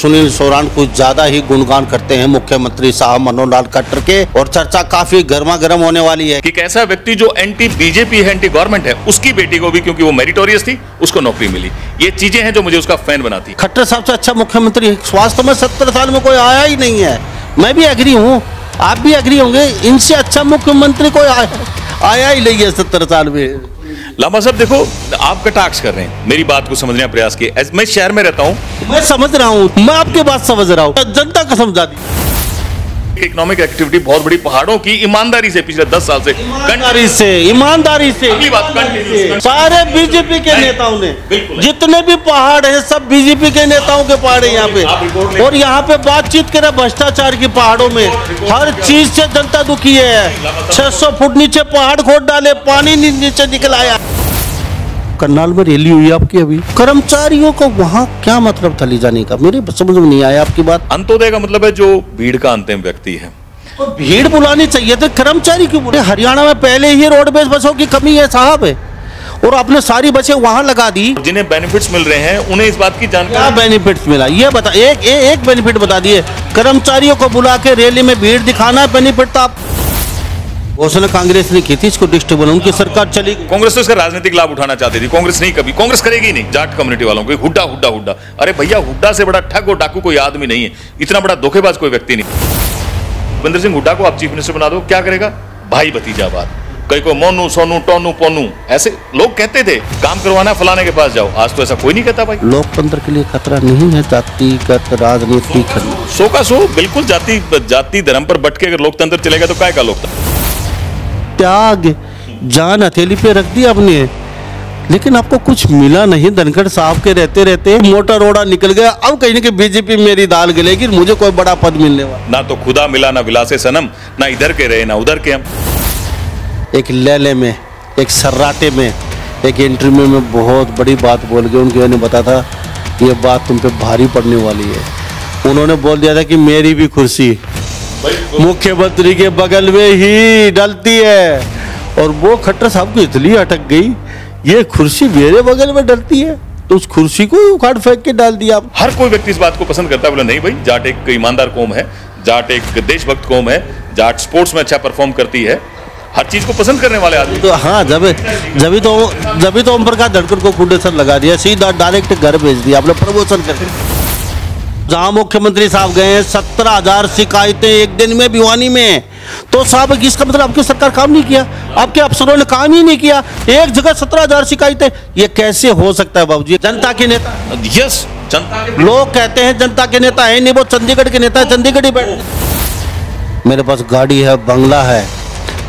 सुनील सोरान कुछ ज्यादा ही गुणगान करते हैं मुख्यमंत्री साहब मनोहर लाल खट्टर के, और चर्चा काफी गर्मा गर्म होने वाली है कि कैसा व्यक्ति जो एंटी बीजेपी है, एंटी गवर्नमेंट है, उसकी बेटी को भी क्योंकि वो मेरिटोरियस थी उसको नौकरी मिली। ये चीजें हैं जो मुझे उसका फैन बनाती। खट्टर साहब से अच्छा मुख्यमंत्री स्वास्थ्य में 70 साल में कोई आया ही नहीं है। मैं भी एग्री हूँ, आप भी एग्री होंगे, इनसे अच्छा मुख्यमंत्री कोई आया ही नहीं है 70 साल में। लांबा साहब देखो, आप कटाक्ष कर रहे हैं, मेरी बात को समझने का प्रयास किए। मैं शहर में रहता हूं, मैं समझ रहा हूं, मैं आपकी बात समझ रहा हूं, जनता को समझा दी। इकोनॉमिक एक्टिविटी बहुत बड़ी पहाड़ों की ईमानदारी से पिछले 10 साल से ईमानदारी से अगली बात सारे बीजेपी के नेताओं ने, जितने भी पहाड़ हैं सब बीजेपी के नेताओं के पहाड़ हैं यहाँ पे। और यहाँ पे बातचीत करें भ्रष्टाचार की पहाड़ों में, हर चीज से जनता दुखी है। 600 फुट नीचे पहाड़ खोद डाले, पानी नीचे निकल आया। करनाल में रैली हुई आपकी अभी, कर्मचारियों को वहाँ क्या मतलब था ले जाने का, मेरे समझ में नहीं आया आपकी बात। अंत्योदय का मतलब है जो भीड़ का अंतिम व्यक्ति है, तो भीड़ बुलानी चाहिए तो कर्मचारी क्यों बुलाए? हरियाणा में पहले ही रोडवेज बसों की कमी है साहब, और आपने सारी बसें वहाँ लगा दी। जिन्हें बेनिफिट्स मिल रहे हैं उन्हें इस बात की जानकारी। क्या बेनिफिट्स मिला ये बता, एक बेनिफिट बता दिए। कर्मचारियों को बुला के रैली में भीड़ दिखाना बेनिफिट था। घोषणा कांग्रेस ने की थी, इसको डिस्टेबल उनकी सरकार चली। कांग्रेस तो इसका राजनीतिक लाभ उठाना चाहती थी। कांग्रेस नहीं, कभी कांग्रेस करेगी नहीं। जाट कम्युनिटी वालों को हुड्डा हुड्डा हुड्डा, अरे भैया हुड्डा से बड़ा ठग और डाकू कोई आदमी नहीं है, इतना बड़ा धोखेबाज कोई व्यक्ति नहीं। भूपेंद्र सिंह हुड्डा को आप चीफ मिनिस्टर बना दो, क्या करेगा? भाई भतीजावाद, कई को मोनू सोनू टोनू पोनू ऐसे लोग कहते थे। काम करवाना फलाने के पास जाओ, आज तो ऐसा कोई नहीं कहता भाई। लोकतंत्र के लिए खतरा नहीं है जातिगत राजनीति करना। सो का सो बिल्कुल जाति धर्म पर बट के अगर लोकतंत्र चलेगा तो काय का लोकतंत्र। त्याग जान हथेली पे रख दी आपने, लेकिन आपको कुछ मिला नहीं। धनखड़ साहब के रहते रहते मोटा रोड़ा निकल गया। अब कहीं कि बीजेपी मेरी दाल गलेगी, मुझे कोई बड़ा पद मिलने वाला ना। तो खुदा मिला ना विलासे सनम, ना इधर के रहे ना उधर के हम। एक लेले में, एक सर्राटे में, एक इंटरव्यू में बहुत बड़ी बात बोल के उनके बता था ये बात तुम पे भारी पड़ने वाली है। उन्होंने बोल दिया था कि मेरी भी कुर्सी मुख्यमंत्री के बगल में ही डलती है, और वो खट्टर साहब को इसलिए अटक गई, ये कुर्सी मेरे बगल में डलती है, तो उस कुर्सी को उखाड़ फेंक के डाल दिया। हर कोई व्यक्ति इस बात को पसंद करता है। बोला नहीं भाई, जाट एक ईमानदार कौम है, जाट एक देशभक्त कौम है, जाट स्पोर्ट्स में अच्छा परफॉर्म करती है, हर चीज को पसंद करने वाले आदमी। तो हाँ, जब तो ओम प्रकाश धनखड़ को कुंडेसर लगा दिया, सीधा डायरेक्ट घर भेज दिया आपने प्रमोशन करके। जहां मुख्यमंत्री साहब गए 17,000 शिकायतें एक दिन में भिवानी में, तो साहब इसका मतलब आपकी सरकार काम नहीं किया, आपके अफसरों ने काम ही नहीं किया। एक जगह 17,000 शिकायतें, ये कैसे हो सकता है बाबूजी? जनता के नेता, यस, जनता के लोग कहते हैं जनता के नेता है नहीं, वो चंडीगढ़ के नेता है, चंडीगढ़ ही बैठ। मेरे पास गाड़ी है, बंगला है,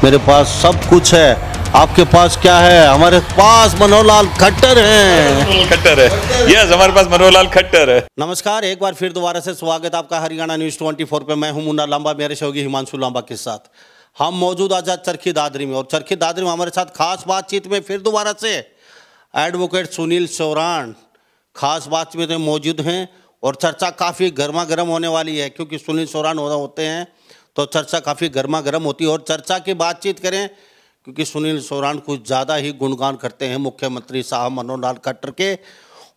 मेरे पास सब कुछ है। आपके पास क्या है? हमारे पास मनोहर लाल खट्टर है। खट्टर है, यस, हमारे पास मनोहर लाल खट्टर है। नमस्कार, एक बार फिर दोबारा से स्वागत आपका हरियाणा न्यूज 24 पे। मैं हूं मुन्ना लांबा, मेरे सहयोगी हिमांशु लांबा के साथ। हम मौजूद आज चरखी दादरी में, और चरखी दादरी में हमारे साथ खास बातचीत में फिर दोबारा से एडवोकेट सुनील सोरान खास बातचीत में मौजूद हैं, और चर्चा काफ़ी गर्मा गर्म होने वाली है, क्योंकि सुनील सोरान होते हैं तो चर्चा काफ़ी गर्मा गर्म होती है। और चर्चा की बातचीत करें, क्योंकि सुनील सोरान कुछ ज़्यादा ही गुणगान करते हैं मुख्यमंत्री साहब मनोहर लाल खट्टर के,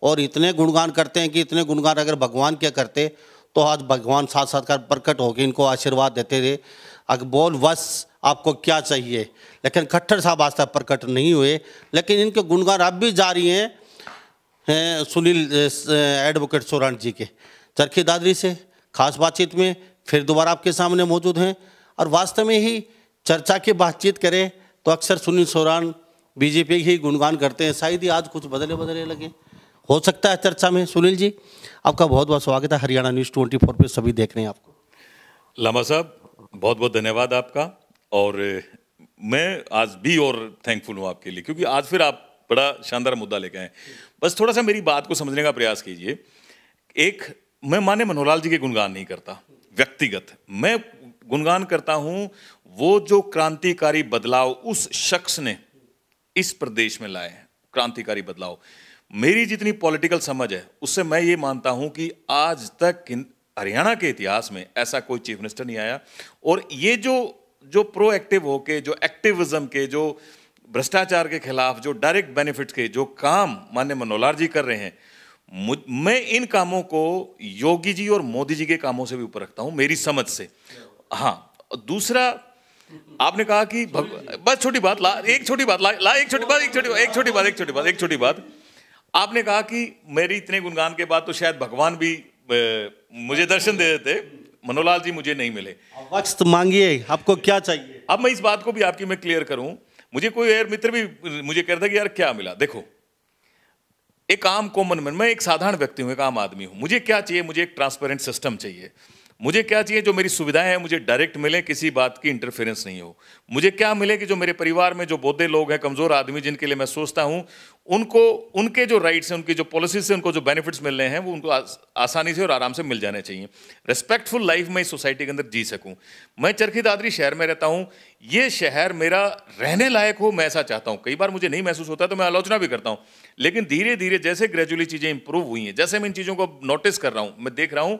और इतने गुणगान करते हैं कि इतने गुणगान अगर भगवान के करते तो आज भगवान साथ साथ कर प्रकट होकर इनको आशीर्वाद देते थे। अगर बोल बस आपको क्या चाहिए, लेकिन खट्टर साहब आज तक प्रकट नहीं हुए, लेकिन इनके गुणगान अब भी जारी हैं सुनील एडवोकेट सोरान जी के। चरखी दादरी से खास बातचीत में फिर दोबारा आपके सामने मौजूद हैं, और वास्तव में ही चर्चा की बातचीत करें तो अक्सर सुनील सोरान बीजेपी ही गुणगान करते हैं, शायद ही आज कुछ बदले लगे हो सकता है चर्चा में। सुनील जी, आपका बहुत बहुत स्वागत है हरियाणा न्यूज़ 24 पे, सभी देख रहे हैं आपको। लांबा साहब, बहुत बहुत धन्यवाद आपका, और मैं आज भी और थैंकफुल हूँ आपके लिए, क्योंकि आज फिर आप बड़ा शानदार मुद्दा लेके आए। बस थोड़ा सा मेरी बात को समझने का प्रयास कीजिए। मैं माने मनोहर लाल जी के गुणगान नहीं करता व्यक्तिगत, मैं गुणगान करता हूँ वो जो क्रांतिकारी बदलाव उस शख्स ने इस प्रदेश में लाए हैं, क्रांतिकारी बदलाव। मेरी जितनी पॉलिटिकल समझ है उससे मैं ये मानता हूं कि आज तक हरियाणा के इतिहास में ऐसा कोई चीफ मिनिस्टर नहीं आया। और ये जो प्रोएक्टिव होके, जो एक्टिविज्म के, जो भ्रष्टाचार के खिलाफ, जो डायरेक्ट बेनिफिट्स के जो काम माननीय मनोहर लाल जी कर रहे हैं, मैं इन कामों को योगी जी और मोदी जी के कामों से भी ऊपर रखता हूं, मेरी समझ से। हाँ, दूसरा आपने कहा कि बस छोटी बात ला, एक छोटी बात ला, एक छोटी बात आपने कहा कि मेरी इतने गुणगान के बाद तो शायद भगवान भी मुझे दर्शन दे देते, मनोलाल जी मुझे नहीं मिले। वक्त मांगिए, आपको क्या चाहिए? अब मैं इस बात को भी आपकी मैं क्लियर करूं, मुझे कोई यार मित्र भी मुझे कहता कि यार क्या मिला। देखो, एक आम कॉमन मैन, मैं एक साधारण व्यक्ति हूं, एक आम आदमी हूं, मुझे क्या चाहिए? मुझे एक ट्रांसपेरेंट सिस्टम चाहिए। मुझे क्या चाहिए? जो मेरी सुविधाएं हैं मुझे डायरेक्ट मिले, किसी बात की इंटरफेरेंस नहीं हो। मुझे क्या मिले कि जो मेरे परिवार में जो बौद्धे लोग हैं, कमजोर आदमी जिनके लिए मैं सोचता हूं, उनको उनके जो राइट्स हैं, उनकी जो पॉलिसीज से उनको जो बेनिफिट्स मिल रहे हैं वो उनको आसानी से और आराम से मिल जाने चाहिए। रेस्पेक्टफुल लाइफ में इस सोसाइटी के अंदर जी सकूं। मैं चरखी दादरी शहर में रहता हूं, ये शहर मेरा रहने लायक हो, मैं ऐसा चाहता हूं। कई बार मुझे नहीं महसूस होता तो मैं आलोचना भी करता हूं, लेकिन धीरे धीरे जैसे ग्रेजुअली चीजें इंप्रूव हुई हैं, जैसे मैं इन चीजों को नोटिस कर रहा हूं, मैं देख रहा हूं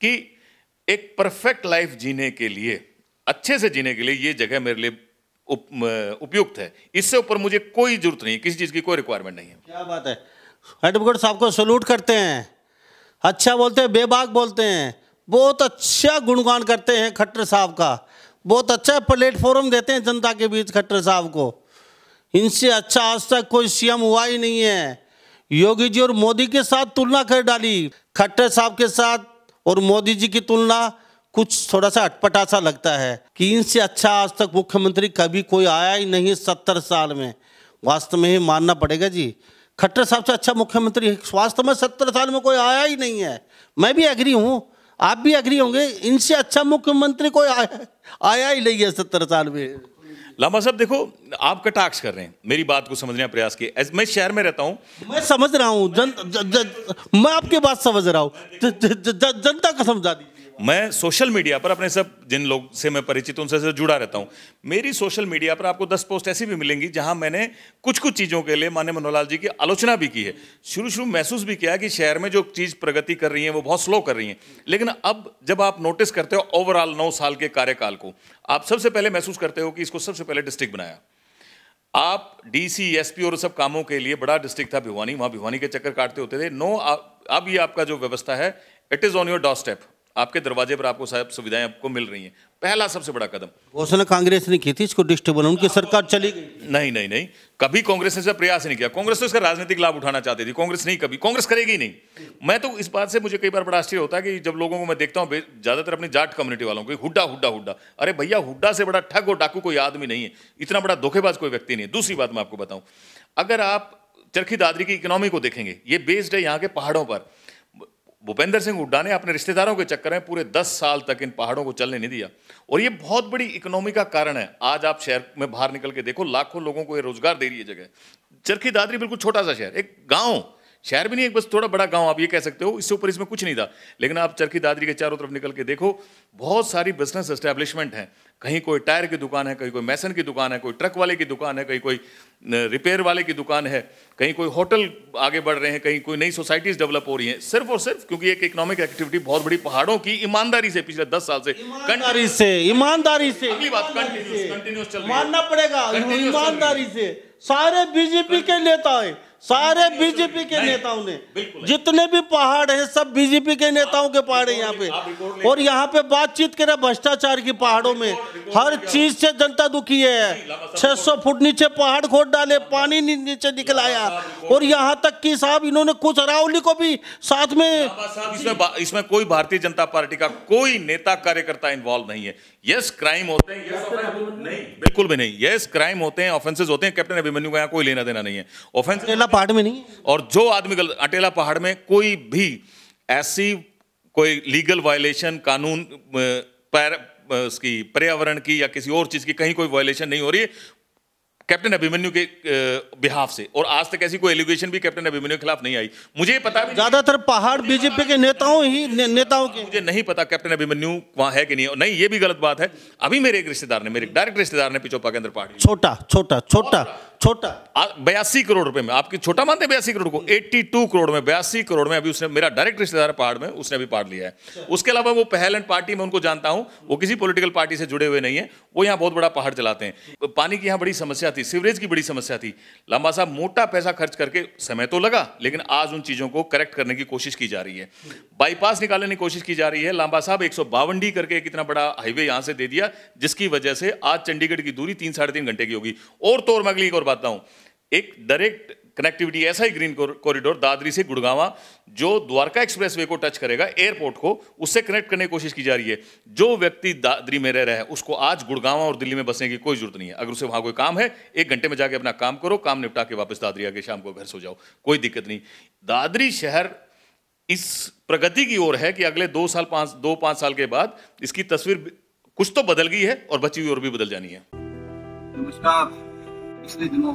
कि एक परफेक्ट लाइफ जीने के लिए, अच्छे से जीने के लिए ये जगह मेरे लिए उपयुक्त है। इससे ऊपर मुझे कोई जरूरत नहीं है, किसी चीज की कोई रिक्वायरमेंट नहीं है। क्या बात है, एडवोकेट साहब को सैल्यूट करते हैं। अच्छा बोलते हैं, बेबाक बोलते हैं, बहुत अच्छा गुणगान करते हैं खट्टर साहब का, बहुत अच्छा प्लेटफॉर्म देते हैं जनता के बीच खट्टर साहब को। इनसे अच्छा आज तक कोई सीएम हुआ ही नहीं है। योगी जी और मोदी के साथ तुलना कर डाली, खट्टर साहब के साथ और मोदी जी की तुलना कुछ थोड़ा सा अटपटा सा लगता है कि इनसे अच्छा आज तक मुख्यमंत्री कभी कोई आया ही नहीं 70 साल में। वास्तव में ही मानना पड़ेगा जी, खट्टर साहब से अच्छा मुख्यमंत्री वास्तव में 70 साल में कोई आया ही नहीं है। मैं भी एग्री हूँ, आप भी एग्री होंगे, इनसे अच्छा मुख्यमंत्री कोई आया ही नहीं है 70 साल में। लांबा साहब देखो, आप कटाक्ष कर रहे हैं, मेरी बात को समझने का प्रयास किए। मैं शहर में रहता हूं, मैं समझ रहा हूं, मैं आपकी बात समझ रहा हूं, जनता को समझा दीजिए। मैं सोशल मीडिया पर अपने सब जिन लोग से मैं परिचित हूं उनसे जुड़ा रहता हूं। मेरी सोशल मीडिया पर आपको 10 पोस्ट ऐसी भी मिलेंगी जहां मैंने कुछ चीज़ों के लिए माननीय मनोहर लाल जी की आलोचना भी की है। शुरू महसूस भी किया कि शहर में जो चीज़ प्रगति कर रही है वो बहुत स्लो कर रही है, लेकिन अब जब आप नोटिस करते हो ओवरऑल 9 साल के कार्यकाल को, आप सबसे पहले महसूस करते हो कि इसको सबसे पहले डिस्ट्रिक्ट बनाया। आप डीसी, एसपी और सब कामों के लिए बड़ा डिस्ट्रिक्ट था भिवानी, वहां भिवानी के चक्कर काटते होते थे। अब ये आपका जो व्यवस्था है, it is on your door step, आपके दरवाजे पर आपको सब सुविधाएं आपको मिल रही हैं। पहला सबसे बड़ा कदम घोषणा कांग्रेस ने की थी, इसको डिस्ट्रिक्ट बनाने, उनकी सरकार चली गई। नहीं, कभी कांग्रेस ने इसका प्रयास नहीं किया। कांग्रेस तो इसका राजनीतिक लाभ उठाना चाहती थी, कांग्रेस नहीं, कभी कांग्रेस करेगी नहीं। मैं तो इस बात से मुझे कई बार बड़ा आश्चर्य होता है कि जब लोगों को मैं देखता हूं, ज्यादातर अपनी जाट कम्युनिटी वालों को, हुड्डा। अरे भैया, हुड्डा से बड़ा ठग और डाकू कोई आदमी नहीं है, इतना बड़ा धोखेबाज कोई व्यक्ति नहीं है। दूसरी बात मैं आपको बताऊं, अगर आप चरखी दादरी की इकोनॉमी को देखेंगे, ये बेस्ड है यहाँ के पहाड़ों पर। भूपेंद्र सिंह हुड्डा ने अपने रिश्तेदारों के चक्कर में पूरे 10 साल तक इन पहाड़ों को चलने नहीं दिया, और ये बहुत बड़ी इकोनॉमी का कारण है। आज आप शहर में बाहर निकल के देखो, लाखों लोगों को ये रोजगार दे रही है जगह। चरखी दादरी बिल्कुल छोटा सा शहर, एक गांव, शहर भी नहीं, एक बस थोड़ा बड़ा गांव आप ये कह सकते हो, इससे ऊपर इसमें कुछ नहीं था। लेकिन आप चरखी दादरी के चारों तरफ निकल के देखो, बहुत सारी बिजनेस एस्टेब्लिशमेंट हैं। कहीं कोई टायर की दुकान है, कहीं कोई मैसन की दुकान है, कोई ट्रक वाले की दुकान है, कहीं कोई रिपेयर वाले की दुकान है, कहीं कोई होटल आगे बढ़ रहे हैं, कहीं कोई नई सोसाइटीज डेवलप हो रही हैं, सिर्फ और सिर्फ क्योंकि एक इकोनॉमिक एक्टिविटी बहुत बड़ी पहाड़ों की ईमानदारी से पिछले 10 साल से ईमानदारी से अगली बात कंटिन्यूस चल रही है, मानना पड़ेगा, ईमानदारी से। सारे बीजेपी के नेता है, सारे बीजेपी के नेताओं ने, जितने भी पहाड़ हैं सब बीजेपी के नेताओं के पहाड़ हैं यहाँ पे। और यहाँ पे बातचीत करें भ्रष्टाचार की, पहाड़ों में हर चीज से जनता दुखी है। 600 फुट नीचे पहाड़ खोद डाले, पानी नीचे निकल आया, और यहाँ तक कि साहब इन्होंने कुछ अरावली को भी साथ में, इसमें कोई भारतीय जनता पार्टी का कोई नेता कार्यकर्ता इन्वॉल्व नहीं है। यस, क्राइम होते हैं, नहीं बिल्कुल भी नहीं, यस क्राइम होते हैं, ऑफेंसेस होते हैं, कैप्टन अभिमन्यु का यहाँ कोई लेना देना नहीं है। ऑफेंस पहाड़ में नहीं, और जो आदमी अटेला पहाड़ में कोई भी ऐसी कोई लीगल वायलेशन, कानून उसकी पर्यावरण की या किसी और चीज की कहीं कोई वायलेशन नहीं हो रही है कैप्टन अभिमन्यु के बिहाफ से, और आज तक ऐसी कोई एलिगेशन भी कैप्टन अभिमन्यु के खिलाफ नहीं आई। मुझे पता भी ज्यादातर पहाड़ बीजेपी के नेताओं के, मुझे नहीं पता कैप्टन अभिमन्यु वहां है कि नहीं, ये भी गलत बात है। अभी मेरे एक रिश्तेदार ने, मेरे डायरेक्ट रिश्तेदार ने पिछोपा के अंदर पहाड़ी, छोटा 82 करोड़ रुपए में, आपकी छोटा मानते हैं 82 करोड़ को? 82 करोड़ में, 82 करोड़ में अभी उसने, मेरा डायरेक्ट रिश्तेदार पहाड़ में, उसने अभी पार्ट लिया है। उसके अलावा वो पहलन पार्टी में उनको जानता हूं, वो किसी पॉलिटिकल पार्टी से जुड़े हुए नहीं है, वो यहाँ बहुत बड़ा पहाड़ चलाते हैं। पानी की यहाँ बड़ी समस्या थी, सीवरेज की बड़ी समस्या थी। लांबा साहब मोटा पैसा खर्च करके, समय तो लगा, लेकिन आज उन चीजों को करेक्ट करने की कोशिश की जा रही है, बाईपास निकालने की कोशिश की जा रही है। लांबा साहब 152 करके एक इतना बड़ा हाईवे यहां से दे दिया, जिसकी वजह से आज चंडीगढ़ की दूरी 3-3.5 घंटे की होगी। और तो और मैं अगली एक और बात बताऊं, एक डायरेक्ट कनेक्टिविटी, ऐसा ही ग्रीन कॉरिडोर दादरी से गुड़गांवा, जो द्वारका एक्सप्रेसवे को टच करेगा, एयरपोर्ट को, उससे कनेक्ट करने की कोशिश की जा रही है। जो व्यक्ति दादरी में रह रहा है, उसको आज गुड़गांवा और दिल्ली में बसने की कोई जरूरत नहीं है। अगर उसे वहां कोई काम है, 1 घंटे में जाके अपना काम करो, काम निपटा के वापस दादरी आके शाम को घर सो जाओ, कोई दिक्कत नहीं। दादरी शहर इस प्रगति की ओर है कि अगले 2-5 साल के बाद इसकी तस्वीर कुछ तो बदल गई है और बची हुई और भी बदल जानी है। नमस्कार। पिछले दिनों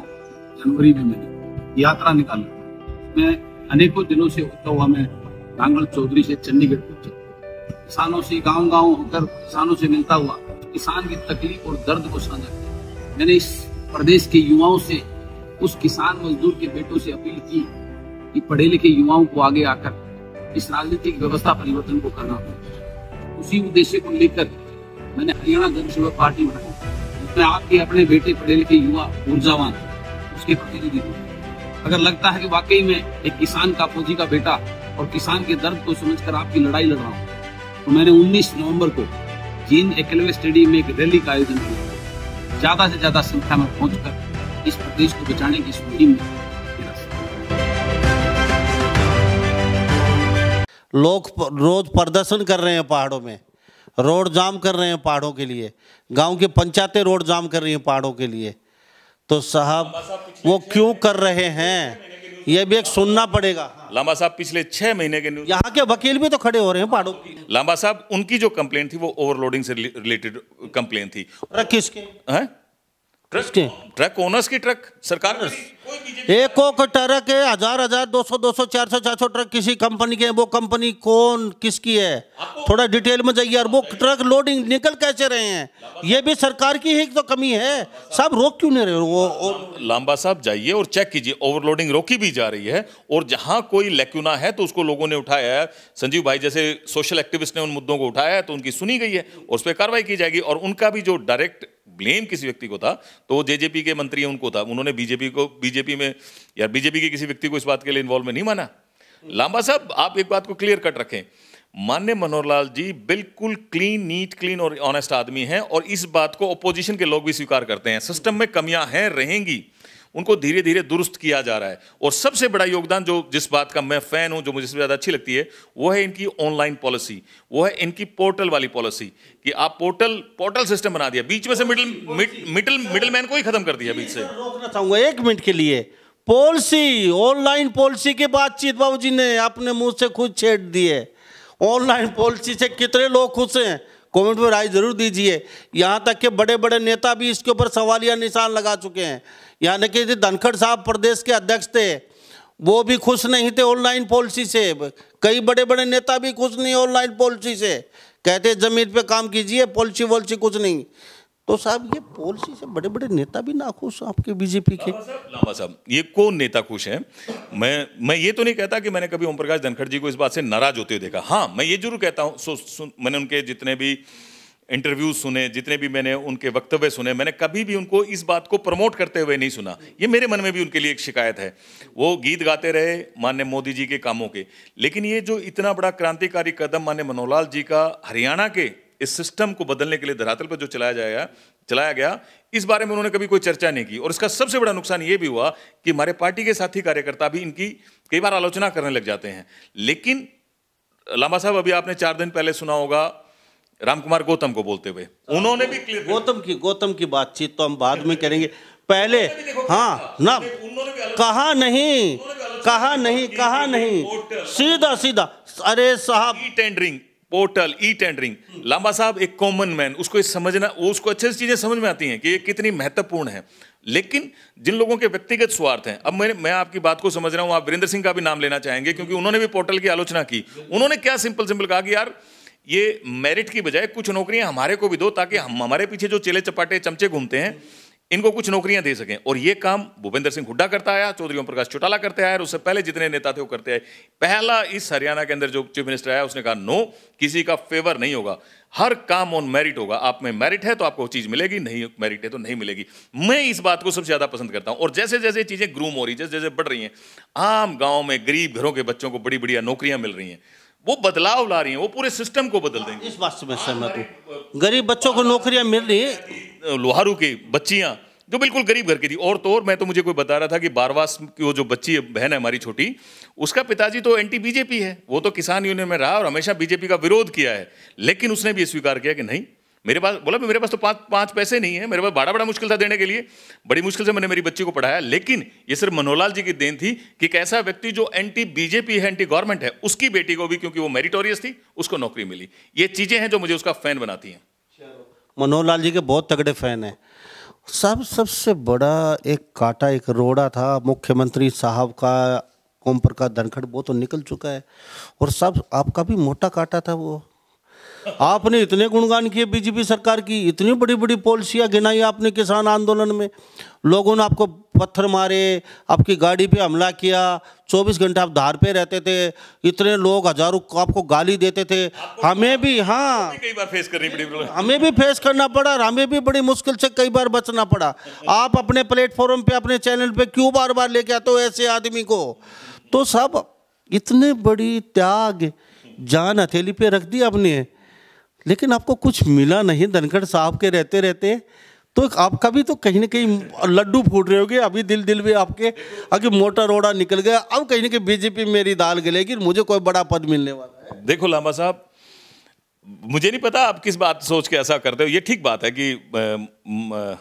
जनवरी में मैंने यात्रा निकाली, मैं अनेकों दिनों से होता हुआ मैं नांगल चौधरी से चंडीगढ़ पहुंचा। किसानों से गांव-गांव होकर किसानों से मिलता हुआ किसान की तकलीफ और दर्द को साझा किया। मैंने इस प्रदेश के युवाओं से, उस किसान मजदूर के बेटों से अपील की कि पढ़े लिखे युवाओं को आगे आकर इस राजनीतिक व्यवस्था परिवर्तन को करना होगा। उसी उद्देश्य को लेकर मैंने हरियाणा जन सेवक पार्टी बनाई, जिसमें आपके अपने बेटे पढ़े लिखे युवा ऊर्जावान उसके प्रतिनिधि थे। अगर लगता है कि वाकई में एक किसान का, फौजी का बेटा और किसान के दर्द को समझकर आपकी लड़ाई लड़ रहा हूँ, तो मैंने 19 नवंबर को जींद एकलव्य स्टेडियम में एक रैली का आयोजन किया। ज्यादा से ज्यादा संख्या में पहुंचकर इस प्रदेश को बचाने की इस मुहिम में लोग रोज प्रदर्शन कर रहे हैं पहाड़ों में, रोड जाम कर रहे हैं पहाड़ों के लिए, गांव की पंचायतें रोड जाम कर रही हैं पहाड़ों के लिए। तो साहब वो क्यों कर रहे हैं, ये भी एक सुनना पड़ेगा। लांबा साहब पिछले 6 महीने के न्यूज, यहाँ के वकील भी तो खड़े हो रहे हैं पहाड़ों की। लांबा साहब उनकी जो कंप्लेंट थी वो ओवरलोडिंग से रिलेटेड कंप्लेंट थी। ट्रक किसके हैं? ट्रक ओनर्स की, ट्रक सरकार, एक ट्रक है, 1000, 200, 400 ट्रक किसी कंपनी के, वो कंपनी कौन किसकी है, थोड़ा डिटेल में जाइए। और वो ट्रक लोडिंग निकल कैसे रहे हैं, ये भी सरकार की ही तो कमी है। सब रोक क्यों नहीं रहे वो? लांबा साहब जाइए और चेक कीजिए, ओवरलोडिंग रोकी भी जा रही है, और जहां कोई लैक्यूना है तो उसको लोगों ने उठाया है। संजीव भाई जैसे सोशल एक्टिविस्ट ने उन मुद्दों को उठाया है, तो उनकी सुनी गई है और उस पर कार्रवाई की जाएगी। और उनका भी जो डायरेक्ट ब्लेम किसी व्यक्ति को था, तो जेजेपी के मंत्री हैं उनको था, उन्होंने बीजेपी में या बीजेपी के किसी व्यक्ति को इस बात के लिए इन्वॉल्व में नहीं माना। लांबा साहब आप एक बात को क्लियर कट रखें, माननीय मनोहर लाल जी बिल्कुल क्लीन, नीट, क्लीन और ऑनेस्ट आदमी हैं, और इस बात को ऑपोजिशन के लोग भी स्वीकार करते हैं। सिस्टम में कमियां हैं, रहेंगी, उनको धीरे धीरे दुरुस्त किया जा रहा है। और सबसे बड़ा योगदान, जो जिस बात का मैं फैन हूं, जो मुझे सबसे ज्यादा अच्छी लगती है, वो है इनकी ऑनलाइन पॉलिसी, वो है इनकी पोर्टल वाली पॉलिसी, कि आप पोर्टल सिस्टम बना दिया, बीच में से मिडिल मैन को ही खत्म कर दिया बीच से। रोकना चाहूंगा 1 मिनट के लिए। पॉलिसी, ऑनलाइन पॉलिसी की बातचीत बाबूजी ने अपने मुंह से खुद छेड़ दी है। ऑनलाइन पॉलिसी से कितने लोग खुश हैं, कमेंट में राय जरूर दीजिए। यहाँ तक के बड़े बड़े नेता भी इसके ऊपर सवालिया निशान लगा चुके हैं। यानी कि धनखड़ साहब प्रदेश के अध्यक्ष थे, वो भी खुश नहीं थे ऑनलाइन पॉलिसी से। कई बड़े बड़े नेता भी खुश नहीं ऑनलाइन पॉलिसी से, कहते जमीन पे काम कीजिए, पॉलिसी वॉलिसी कुछ नहीं। तो साहब ये पॉलिसी से बड़े बड़े नेता भी नाखुश आपके बीजेपी के। लांबा साहब ये कौन नेता खुश है? मैं ये तो नहीं कहता कि मैंने कभी ओम प्रकाश धनखड़ जी को इस बात से नाराज होते हुए देखा। हाँ, मैं ये जरूर कहता हूँ, मैंने उनके जितने भी इंटरव्यूज सुने, जितने भी मैंने उनके वक्तव्य सुने, मैंने कभी भी उनको इस बात को प्रमोट करते हुए नहीं सुना। ये मेरे मन में भी उनके लिए एक शिकायत है। वो गीत गाते रहे माननीय मोदी जी के कामों के, लेकिन ये जो इतना बड़ा क्रांतिकारी कदम माननीय मनोहर लाल जी का हरियाणा के इस सिस्टम को बदलने के लिए धरातल पर जो चलाया गया, इस बारे में उन्होंने कभी कोई चर्चा नहीं की। और इसका सबसे बड़ा नुकसान ये भी हुआ कि हमारे पार्टी के साथी कार्यकर्ता भी इनकी कई बार आलोचना करने लग जाते हैं। लेकिन लांबा साहब अभी आपने 4 दिन पहले सुना होगा रामकुमार गौतम को बोलते हुए, उन्होंने भी क्लियर, गौतम की बातचीत तो हम बाद में करेंगे, पहले हाँ ना, कहा नहीं, सीधा अरे साहब, ई टेंडरिंग लांबा साहब एक कॉमन मैन, उसको समझना, उसको अच्छे से चीजें समझ में आती हैं कि ये कितनी महत्वपूर्ण है। लेकिन जिन लोगों के व्यक्तिगत स्वार्थ हैं, अब मैं आपकी बात को समझ रहा हूं, आप वीरेंद्र सिंह का भी नाम लेना चाहेंगे क्योंकि उन्होंने भी पोर्टल की आलोचना की। उन्होंने क्या सिंपल कहा कि यार ये मेरिट की बजाय कुछ नौकरियां हमारे को भी दो, ताकि हम, हमारे पीछे जो चेले चपाटे चमचे घूमते हैं, इनको कुछ नौकरियां दे सकें। और ये काम भूपेंद्र सिंह हुड्डा करता आया, चौधरी ओम प्रकाश चौटाला करते आए, और उससे पहले जितने नेता थे वो करते आए। पहला इस हरियाणा के अंदर जो चीफ मिनिस्टर आया उसने कहा नो, किसी का फेवर नहीं होगा, हर काम ऑन मेरिट होगा। आप में मेरिट है तो आपको चीज मिलेगी, नहीं मेरिट है तो नहीं मिलेगी। मैं इस बात को सबसे ज्यादा पसंद करता हूं। और जैसे जैसे चीजें ग्रूम हो रही, जैसे जैसे बढ़ रही हैं, आम गांव में गरीब घरों के बच्चों को बड़ी बढ़िया नौकरियां मिल रही हैं, वो बदलाव ला रही हैं, वो पूरे सिस्टम को बदल देंगे। इस बात से मैं सहमत हूँ। गरीब बच्चों को नौकरियां मिल रही है। लोहारू की बच्चियां जो बिल्कुल गरीब घर की थी, और तो और मैं तो मुझे कोई बता रहा था कि बारवास की वो जो बच्ची बहन है हमारी छोटी, उसका पिताजी तो एंटी बीजेपी है, वो तो किसान यूनियन में रहा और हमेशा बीजेपी का विरोध किया है, लेकिन उसने भी स्वीकार किया कि नहीं, मेरे पास बोला मेरे पास तो पांच पैसे नहीं है, मेरे पास बड़ा मुश्किल था देने के लिए, बड़ी मुश्किल से मैंने मेरी बच्ची को पढ़ाया, लेकिन ये सिर्फ मनोहर लाल जी की देन थी कि एक ऐसा व्यक्ति जो एंटी बीजेपी है, एंटी गवर्नमेंट है, उसकी बेटी को भी, क्योंकि वो मेरिटोरियस थी, उसको नौकरी मिली। ये चीजें हैं जो मुझे उसका फैन बनाती हैं। मनोहर लाल जी के बहुत तगड़े फैन हैं। सबसे बड़ा एक कांटा, एक रोड़ा था मुख्यमंत्री साहब का, ओम प्रकाश धनखड़, वो तो निकल चुका है। और सब आपका भी मोटा कांटा था वो। आपने इतने गुणगान किए बीजेपी सरकार की, इतनी बड़ी बड़ी पॉलिसियां गिनाई आपने किसान आंदोलन में, लोगों ने आपको पत्थर मारे, आपकी गाड़ी पे हमला किया, 24 घंटे आप धार पे रहते थे, इतने लोग हजारों आपको गाली देते थे। हमें भी, हाँ, कई बार फेस करनी पड़ी, हमें भी फेस करना पड़ा, और हमें भी बड़ी मुश्किल से कई बार बचना पड़ा। आप अपने प्लेटफॉर्म पे, अपने चैनल पे क्यों बार बार लेके आते हो ऐसे आदमी को? तो सब इतने बड़ी त्याग, जान हथेली पे रख दी आपने, लेकिन आपको कुछ मिला नहीं धनखड़ साहब के रहते रहते। तो आपका भी तो कहीं ना कहीं लड्डू फूट रहे होगे अभी दिल में आपके, आगे मोटा रोड़ा निकल गया, अब कहीं ना कहीं बीजेपी मेरी दाल गलेगी, मुझे कोई बड़ा पद मिलने वाला है। देखो लांबा साहब, मुझे नहीं पता आप किस बात सोच के ऐसा करते हो। ये ठीक बात है कि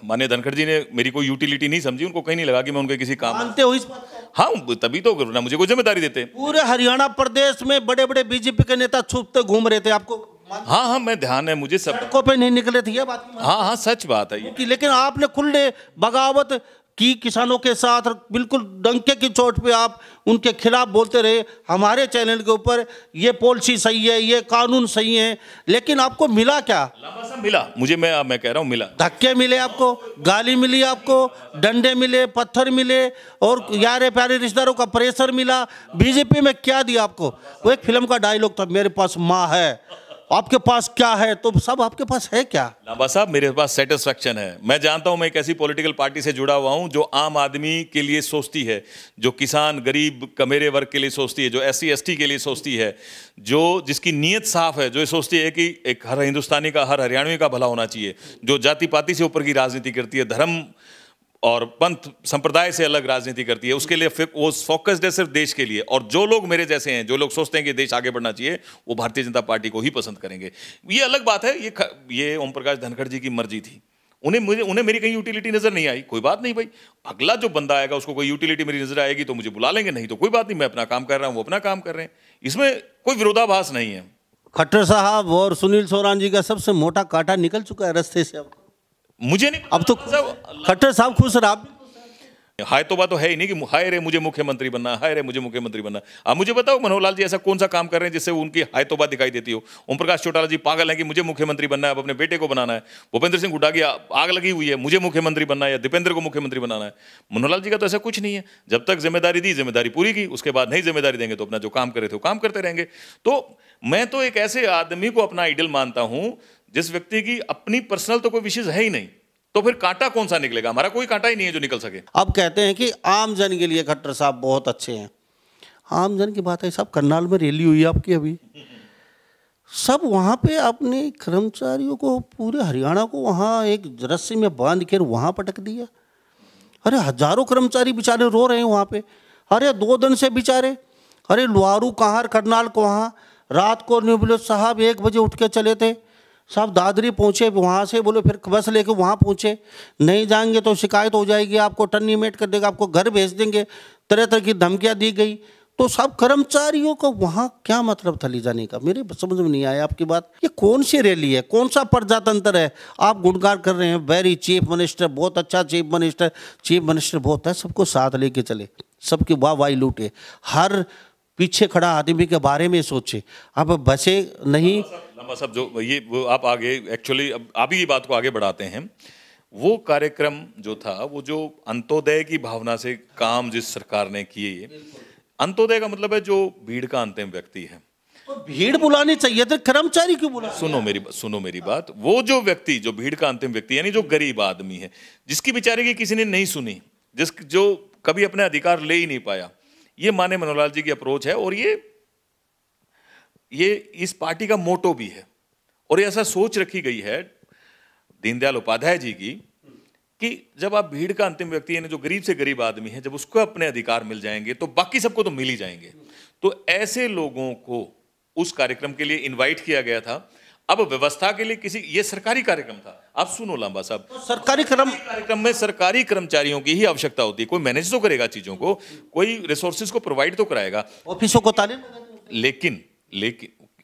माननीय धनखड़ जी ने मेरी कोई यूटिलिटी नहीं समझी, उनको कहीं नहीं लगा कि मैं उनके किसी काम मानते हो इस बात को? हाँ, तभी तो ना मुझे कोई जिम्मेदारी देते। पूरे हरियाणा प्रदेश में बड़े बड़े बीजेपी के नेता छुपते घूम रहे थे, आपको हाँ, मैं ध्यान है मुझे, सब सड़कों पे नहीं निकले थे, ये बात। हाँ, सच बात है ये। लेकिन आपने खुले बगावत की किसानों के साथ, बिल्कुल डंके की चोट पे आप उनके खिलाफ बोलते रहे हमारे चैनल के ऊपर, ये पॉलिसी सही है, ये कानून सही है, लेकिन आपको मिला क्या? लांबा साहब मिला मुझे, मैं कह रहा हूँ मिला। धक्के मिले आपको, गाली मिली आपको, डंडे मिले, पत्थर मिले, और यारे प्यारे रिश्तेदारों का प्रेशर मिला। बीजेपी में क्या दिया आपको? वो एक फिल्म का डायलॉग था, मेरे पास माँ है, आपके पास क्या है? तो सब आपके पास है क्या? लांबा साहब, मेरे पास सेटिस्फैक्शन है। मैं जानता हूं मैं एक ऐसी पॉलिटिकल पार्टी से जुड़ा हुआ हूं जो आम आदमी के लिए सोचती है, जो किसान गरीब कमेरे वर्ग के लिए सोचती है, जो SC ST के लिए सोचती है, जो जिसकी नीयत साफ है, जो ये सोचती है कि एक हर हिंदुस्तानी का, हर हरियाणवी का भला होना चाहिए, जो जाति पाति से ऊपर की राजनीति करती है, धर्म और पंथ संप्रदाय से अलग राजनीति करती है, उसके लिए वो फोकस्ड है सिर्फ देश के लिए। और जो लोग मेरे जैसे हैं, जो लोग सोचते हैं कि देश आगे बढ़ना चाहिए, वो भारतीय जनता पार्टी को ही पसंद करेंगे। ये अलग बात है, ये ओम प्रकाश धनखड़ जी की मर्जी थी, उन्हें मेरी कहीं यूटिलिटी नजर नहीं आई, कोई बात नहीं भाई, अगला जो बंदा आएगा उसको कोई यूटिलिटी मेरी नजर आएगी तो मुझे बुला लेंगे, नहीं तो कोई बात नहीं, मैं अपना काम कर रहा हूं, वो अपना काम कर रहे हैं, इसमें कोई विरोधाभास नहीं है। खट्टर साहब और सुनील सोरान जी का सबसे मोटा कांटा निकल चुका है रास्ते से, अब मुझे नहीं, अब तो खट्टर साहब खुश रहा। हाय तो बात तो है ही नहीं कि हाय रे मुझे मुख्यमंत्री बनना, हाय रे मुझे मुख्यमंत्री बनना। आप मुझे बताओ मनोहर लाल जी ऐसा कौन सा काम कर रहे हैं जिससे उनकी हाय तो बात दिखाई देती हो? ओम प्रकाश चौटाला जी पागल है कि मुझे मुख्यमंत्री बनना है, अब अपने बेटे को बनाना है। भूपेंद्र सिंह हुड्डा की आग लगी हुई है, मुझे मुख्यमंत्री बनना है या दीपेंद्र को मुख्यमंत्री बनाना है। मनोहर लाल जी का तो ऐसा कुछ नहीं है, जब तक जिम्मेदारी दी, जिम्मेदारी पूरी की, उसके बाद नहीं जिम्मेदारी देंगे तो अपना जो काम करे थे वो काम करते रहेंगे। तो मैं तो एक ऐसे आदमी को अपना आइडल मानता हूं जिस व्यक्ति की अपनी पर्सनल तो कोई विशेष है ही नहीं, तो फिर कांटा कौन सा निकलेगा? हमारा कोई कांटा ही नहीं है जो निकल सके। अब कहते हैं कि आम जन के लिए खट्टर साहब बहुत अच्छे हैं। आम जन की बात है साहब, करनाल में रैली हुई आपकी अभी, सब वहाँ पे अपने कर्मचारियों को, पूरे हरियाणा को वहाँ एक रस्सी में बांध कर वहाँ पटक दिया। अरे हजारों कर्मचारी बेचारे रो रहे हैं वहाँ पे, अरे 2 दिन से बेचारे, अरे लोहारू कहाँ, करनाल को वहाँ, रात को बोले साहब 1 बजे उठ के चले थे साहब, दादरी पहुँचे, वहाँ से बोले फिर बस लेके वहाँ पहुँचे, नहीं जाएंगे तो शिकायत हो जाएगी, आपको टर्मिनेट कर देगा, आपको घर भेज देंगे, तरह तरह की धमकियाँ दी गई। तो सब कर्मचारियों को वहाँ क्या मतलब था ले जाने का? मेरे समझ में नहीं आया आपकी बात। ये कौन सी रैली है, कौन सा प्रजातंत्र है? आप गुणगान कर रहे हैं, वेरी चीफ मिनिस्टर, बहुत अच्छा चीफ मिनिस्टर बहुत है, सबको साथ लेके चले, सबकी वाहवाही लूटे, हर पीछे खड़ा आदमी के बारे में सोचे। अब बसे नहीं लंबा साहब, जो ये वो आप आगे एक्चुअली अब आप ही बात को आगे बढ़ाते हैं, वो कार्यक्रम जो था, वो जो अंत्योदय की भावना से काम जिस सरकार ने किए, अंत्योदय का मतलब है जो भीड़ का अंतिम व्यक्ति है। तो भीड़ बुलानी चाहिए थी, कर्मचारी क्यों बुला? सुनो मेरी बात। वो जो व्यक्ति, जो भीड़ का अंतिम व्यक्ति, यानी जो गरीब आदमी है, जिसकी बेचारे की किसी ने नहीं सुनी, जो कभी अपने अधिकार ले ही नहीं पाया, ये माने मनोहर लाल जी की अप्रोच है। और ये इस पार्टी का मोटो भी है। और ये ऐसा सोच रखी गई है दीनदयाल उपाध्याय जी की कि जब आप भीड़ का अंतिम व्यक्ति, यानी जो गरीब से गरीब आदमी है, जब उसको अपने अधिकार मिल जाएंगे तो बाकी सबको तो मिल ही जाएंगे। तो ऐसे लोगों को उस कार्यक्रम के लिए इनवाइट किया गया था। अब व्यवस्था के लिए ये सरकारी कार्यक्रम था। आप सुनो लांबा साहब, तो सरकारी कार्यक्रम में सरकारी कर्मचारियों की ही आवश्यकता होती है। कोई मैनेज तो करेगा चीजों को, कोई रिसोर्सेज को प्रोवाइड तो कराएगा। ऑफिसों को ताले लेकिन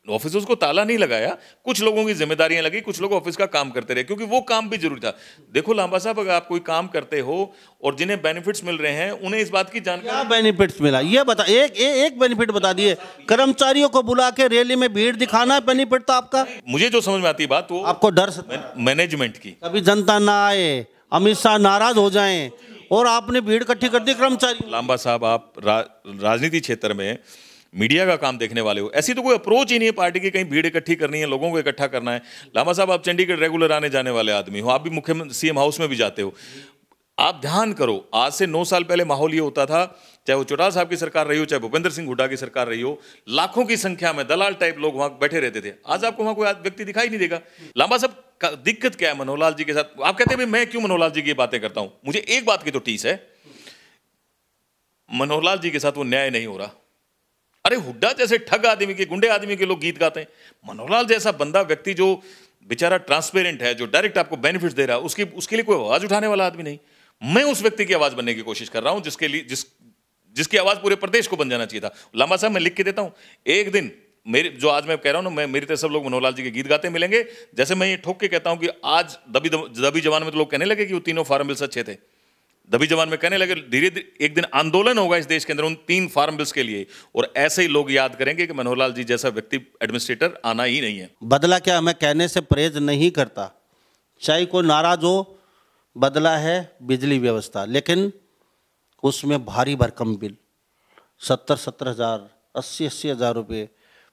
ऑफिसर्स को ताला नहीं लगाया, कुछ लोगों की जिम्मेदारियां लगी, कुछ लोग ऑफिस का काम करते रहे, क्योंकि वो काम भी जरूरी था। देखो लांबा साहब, अगर आप कोई काम करते हो और जिन्हें बेनिफिट्स मिल रहे हैं, उन्हें इस बात की जानकारी। क्या बेनिफिट्स मिला ये बता, एक बेनिफिट बता दिए। कर्मचारियों को बुला के रैली में भीड़ दिखाना बेनिफिट था आपका? मुझे जो समझ में आती है बात, वो आपको डर मैनेजमेंट की, कभी जनता ना आए, अमित शाह नाराज हो जाएं, और आपने भीड़ इकट्ठी कर दी कर्मचारी। लांबा साहब, आप राजनीति क्षेत्र में मीडिया का काम देखने वाले हो, ऐसी तो कोई अप्रोच ही नहीं है पार्टी की, कहीं भीड़ इकट्ठी करनी है, लोगों को इकट्ठा करना है। लांबा साहब, आप चंडीगढ़ रेगुलर आने जाने वाले आदमी हो, आप भी मुख्यमंत्री सीएम हाउस में भी जाते हो। आप ध्यान करो, आज से 9 साल पहले माहौल ये होता था, चाहे वो चौटाला साहब की सरकार रही हो, चाहे भूपेंद्र सिंह हुड्डा की सरकार रही हो, लाखों की संख्या में दलाल टाइप लोग वहां बैठे रहते थे। आज आपको वहां कोई व्यक्ति दिखाई नहीं देगा। लांबा साहब, दिक्कत क्या है मनोहर लाल जी के साथ? आप कहते हैं मैं क्यों मनोहर लाल जी की बातें करता हूं। मुझे एक बात की तो टीस है, मनोहर लाल जी के साथ वो न्याय नहीं हो रहा। अरे हुड्डा जैसे ठग आदमी के, गुंडे आदमी के लोग गीत गाते हैं, मनोहर लाल जैसा बंदा, व्यक्ति जो बेचारा ट्रांसपेरेंट है, जो डायरेक्ट आपको बेनिफिट दे रहा है, उसके लिए कोई आवाज उठाने वाला आदमी नहीं। मैं उस व्यक्ति की आवाज बनने की कोशिश कर रहा हूं, जिसकी आवाज पूरे प्रदेश को बन जाना चाहिए था। लांबा साहब, मैं लिख के देता हूं, एक दिन मेरे, जो आज मैं कह रहा हूं ना, मेरी तरह सब लोग मनोहर लाल जी के गीत गाते मिलेंगे। जैसे मैं ये ठोक के कहता हूं कि आज दबी जवान में तो लोग कहने लगे कि वो तीनों फार्म बिल्स अच्छे थे, दबी जवान में कहने लगे, धीरे धीरे एक दिन आंदोलन होगा इस देश के अंदर उन 3 फार्म बिल्स के लिए, और ऐसे ही लोग याद करेंगे कि मनोहर लाल जी जैसा व्यक्ति, एडमिनिस्ट्रेटर आना ही नहीं है। बदला क्या, मैं कहने से परहेज नहीं करता, चाहे कोई नाराज हो, बदला है बिजली व्यवस्था, लेकिन उसमें भारी भरकम बिल, 70-70 हज़ार, 80-80 हज़ार रुपये,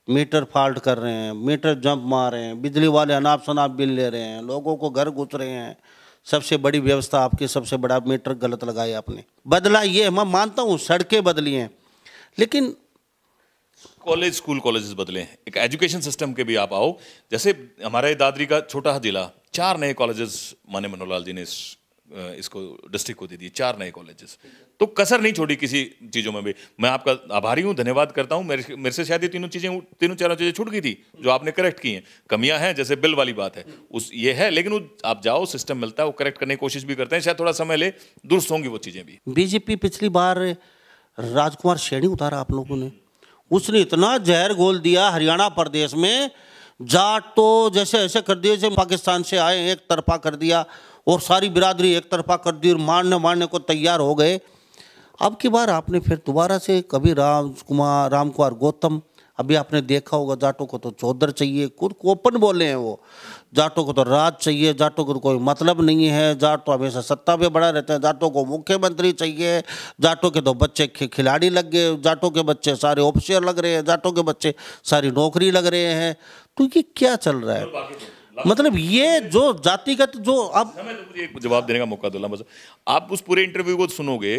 मीटर फॉल्ट कर रहे हैं, मीटर जंप मार रहे हैं, बिजली वाले अनाप शनाप बिल ले रहे हैं, लोगों को घर घुस रहे हैं। सबसे बड़ी व्यवस्था आपकी, सबसे बड़ा मीटर गलत लगाया आपने। बदला ये, मैं मानता हूँ सड़कें बदली हैं, लेकिन स्कूल कॉलेजेस बदले हैं। एक एजुकेशन सिस्टम के भी आप आओ, जैसे हमारे दादरी का छोटा जिला, 4 नए कॉलेजेस माने मनोहर लाल जी ने इसको डिस्ट्रिक्ट को दे दिए, 4 नए कॉलेजेस। तो कसर नहीं छोड़ी किसी चीज़ों में भी। मैं आपका आभारी हूँ, धन्यवाद करता हूँ। मेरे से शायद ये तीनों चारों चीज़ें छूट गई थी जो आपने करेक्ट की हैं। कमियां हैं, जैसे बिल वाली बात है, ये है, लेकिन आप जाओ, सिस्टम मिलता है, वो करेक्ट करने की कोशिश भी करते हैं। शायद थोड़ा समय ले, दुरुस्त होंगी वो चीज़ें भी। बीजेपी पिछली बार राजकुमार सैनी उतारा आप लोगों ने, उसने इतना जहर घोल दिया हरियाणा प्रदेश में, जाट तो जैसे ऐसे कर दिए जैसे पाकिस्तान से आए, एक तरफा कर दिया, और सारी बिरादरी एक तरफा कर दी, और मारने को तैयार हो गए। अब की बार आपने फिर दोबारा से, कभी राम कुमार गौतम, अभी आपने देखा होगा, जाटों को तो चौधर चाहिए, खुद ओपन बोले हैं वो, जाटों को तो राज चाहिए, जाटों को तो कोई मतलब नहीं है, जाट तो हमेशा सत्ता पे बड़ा रहते हैं, जाटों को मुख्यमंत्री चाहिए, जाटों के तो बच्चे खिलाड़ी लग गए, जाटों के बच्चे सारे ऑफिसर लग रहे हैं, जाटों के बच्चे सारी नौकरी लग रहे हैं। तो ये क्या चल रहा है? मतलब ये जो जातिगत जो, अब मुझे एक जवाब देने का मौका दो। बस आप उस पूरे इंटरव्यू को सुनोगे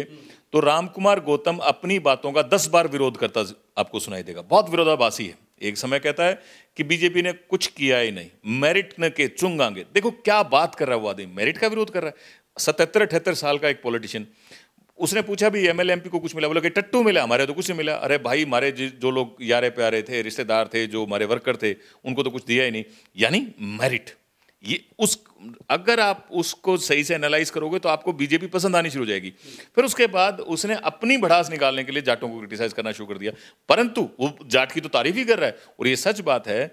तो रामकुमार गौतम अपनी बातों का 10 बार विरोध करता आपको सुनाई देगा। बहुत विरोधाभासी है। एक समय कहता है कि बीजेपी ने कुछ किया ही नहीं, मेरिट न के चुंगांगे। देखो क्या बात कर रहा है वो आदमी, मेरिट का विरोध कर रहा है। 77-78 साल का एक पॉलिटिशियन, उसने पूछा भी एमएलए एमपी को कुछ मिला? बोला कि टट्टू मिला, हमारे तो कुछ नहीं मिला। अरे भाई, हमारे जो लोग यारे प्यारे थे, रिश्तेदार थे, जो हमारे वर्कर थे, उनको तो कुछ दिया ही नहीं। यानी मेरिट, ये अगर आप उसको सही से एनालाइज करोगे तो आपको बीजेपी पसंद आनी शुरू हो जाएगी। फिर उसके बाद उसने अपनी भड़ास निकालने के लिए जाटों को क्रिटिसाइज करना शुरू कर दिया, परंतु वो जाट की तो तारीफ ही कर रहा है। और ये सच बात है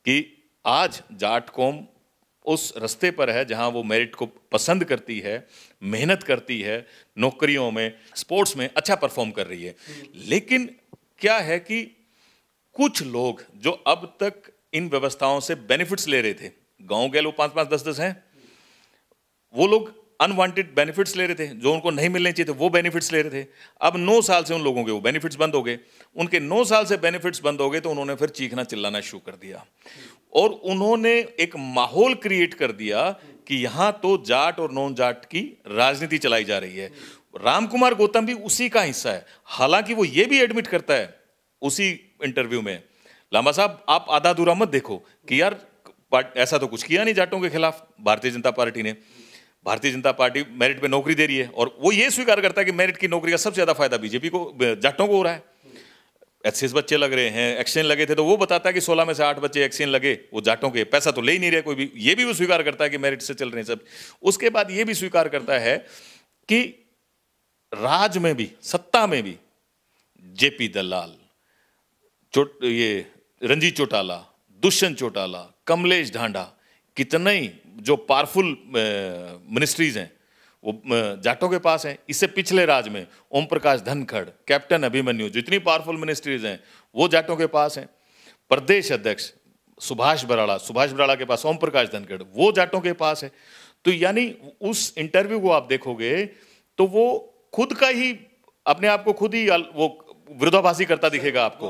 कि आज जाट कौम उस रास्ते पर है जहां वो मेरिट को पसंद करती है, मेहनत करती है, नौकरियों में, स्पोर्ट्स में अच्छा परफॉर्म कर रही है। लेकिन क्या है कि कुछ लोग जो अब तक इन व्यवस्थाओं से बेनिफिट्स ले रहे थे, गांव गए लोग 5-5, 10-10 हैं, वो लोग अनवांटेड बेनिफिट्स ले रहे थे, जो उनको नहीं मिलने चाहिए थे वो बेनिफिट्स ले रहे थे। अब 9 साल से उन लोगों के वो बेनिफिट्स बंद हो गए। उनके 9 साल से बेनिफिट्स बंद हो गए तो उन्होंने फिर चीखना चिल्लाना शुरू कर दिया और उन्होंने एक माहौल क्रिएट कर दिया कि यहां तो जाट और नॉन जाट की राजनीति चलाई जा रही है। रामकुमार गौतम भी उसी का हिस्सा है। हालांकि वो ये भी एडमिट करता है उसी इंटरव्यू में, लांबा साहब आप आधा अधूरा मत देखो कि यार ऐसा तो कुछ किया नहीं जाटों के खिलाफ भारतीय जनता पार्टी ने। भारतीय जनता पार्टी मेरिट पे नौकरी दे रही है और वो ये स्वीकार करता है कि मेरिट की नौकरी का सबसे ज्यादा फायदा बीजेपी को, जाटों को हो रहा है। एचसीएस बच्चे लग रहे हैं, एक्सचेंज लगे थे, तो वो बताता है कि 16 में से 8 बच्चे एक्सचेंज लगे, वो जाटों के, पैसा तो ले ही नहीं रहे कोई भी। ये भी वो स्वीकार करता है कि मेरिट से चल रहे हैं सब। उसके बाद ये भी स्वीकार करता है कि राज में भी, सत्ता में भी जेपी दलाल, ये रंजीत चौटाला, दुष्यंत चौटाला, कमलेश ढांडा, कितने ही जो पावरफुल मिनिस्ट्रीज हैं वो जाटों के पास हैं। इससे पिछले राज में ओम प्रकाश धनखड़, कैप्टन अभिमन्यु, जितनी पावरफुल मिनिस्ट्रीज हैं वो जाटों के पास हैं। प्रदेश अध्यक्ष सुभाष बराड़ा के पास ओम प्रकाश धनखड़, वो जाटों के पास है। तो यानी उस इंटरव्यू को आप देखोगे तो वो खुद का ही, अपने आप को खुद ही वो विरोधाभासी करता दिखेगा आपको,